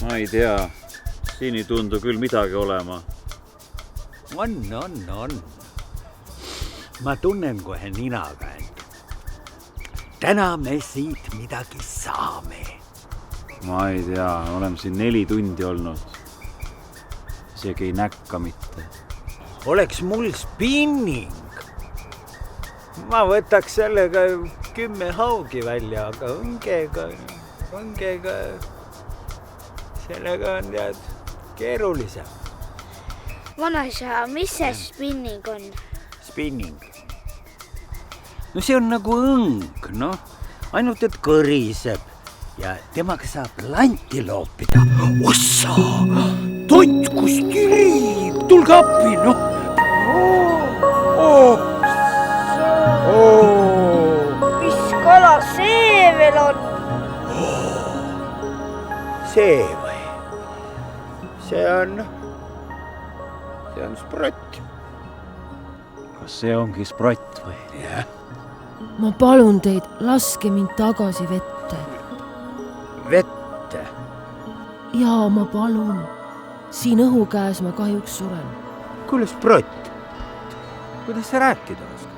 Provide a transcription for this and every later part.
Ma ei tea, siin ei tundu küll midagi olema. On. Ma tunnen kohe ninaga end. Täna me siit midagi saame. Ma ei tea, oleme siin 4 tundi olnud. Isegi ei näkka mitte. Oleks mul spinning. Ma võtaks sellega 10 haugi välja, aga õngega sellega on tead keerulisem. Vanaisa, mis see spinning on? Spinning? No see on nagu õng, ainult et kõriseb ja temaga saab lanti loopida. Ossa, tont kus tirib, tulge appi, Mis kala see veel on? See või? See on sprott. Kas see ongi sprott või? Jah. Ma palun teid, laske mind tagasi vette. Vette? Jaa, ma palun. Siin õhu käes ma kahjuks suren. Kuule, sprott. Kuidas sa rääkida oskad?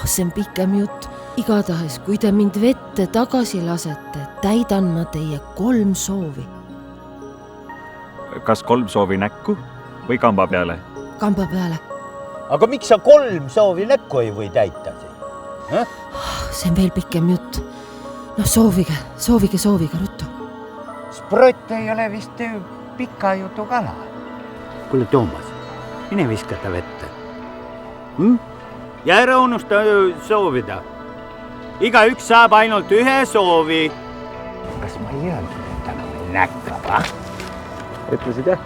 See on pikem jutt. Igatahes, kui te mind vette tagasi lasete, täidan ma teie 3 soovi. Kas 3 soovi näkku või kamba peale? Kamba peale. Aga miks sa 3 soovi näkku ei või täita siin? See on veel pikem jutt. Soovige, ruttu. Sprott ei ole vist pika jutu kala. Kuule, Toomas, mine viska ta vette. Ja ära unusta soovida. Igaüks saab ainult 1 soovi. Kas ma ei öelnud, et ta meil näkkab, Ütlesid jah?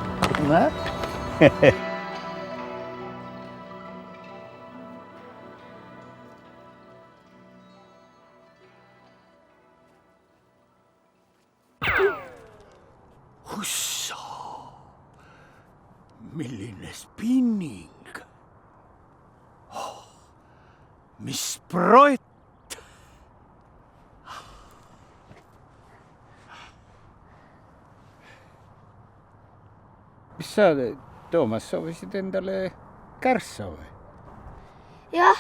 Hussa! Milline spinning! Mis sprott! Mis sa, Toomas, soovisid endale kärssa või? Jah.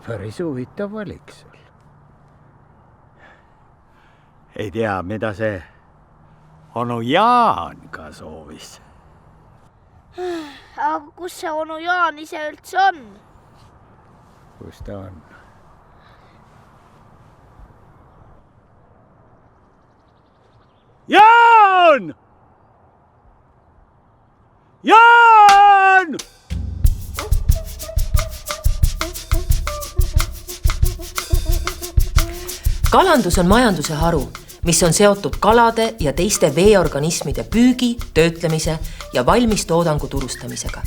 Päris huvitav valik sul. Ei tea, mida see onu Jaan ka soovis. Aga kus see onu Jaan ise üldse on? Kus ta on? Jaan! Jaan! Kalandus on majanduse haru, mis on seotud kalade ja teiste veeorganismide püügi, töötlemise ja valmistoodangu turustamisega.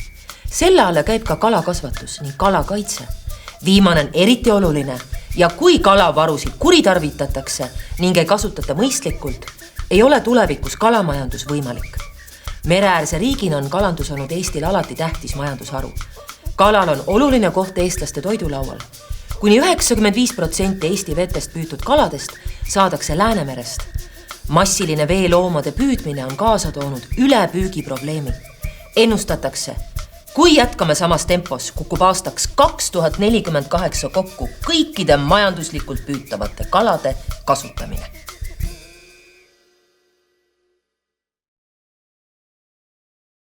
Selle alla käib ka kalakasvatus ning kalakaitse. Viimane on eriti oluline ja kui kalavarusid kuritarvitatakse ning ei kasutata mõistlikult, ei ole tulevikus kalamajandus võimalik. Mereäärse riigina on kalandus olnud Eestil alati tähtis majandusharu. Kalal on oluline koht eestlaste toidulaual. Kuni 95% Eesti vetest püütud kaladest saadakse Läänemerest. Massiline veeloomade püüdmine on kaasa toonud ülepüügi probleemi. Ennustatakse, kui jätkame samas tempos, kukub aastaks 2048 kokku kõikide majanduslikult püütavate kalade kasutamine.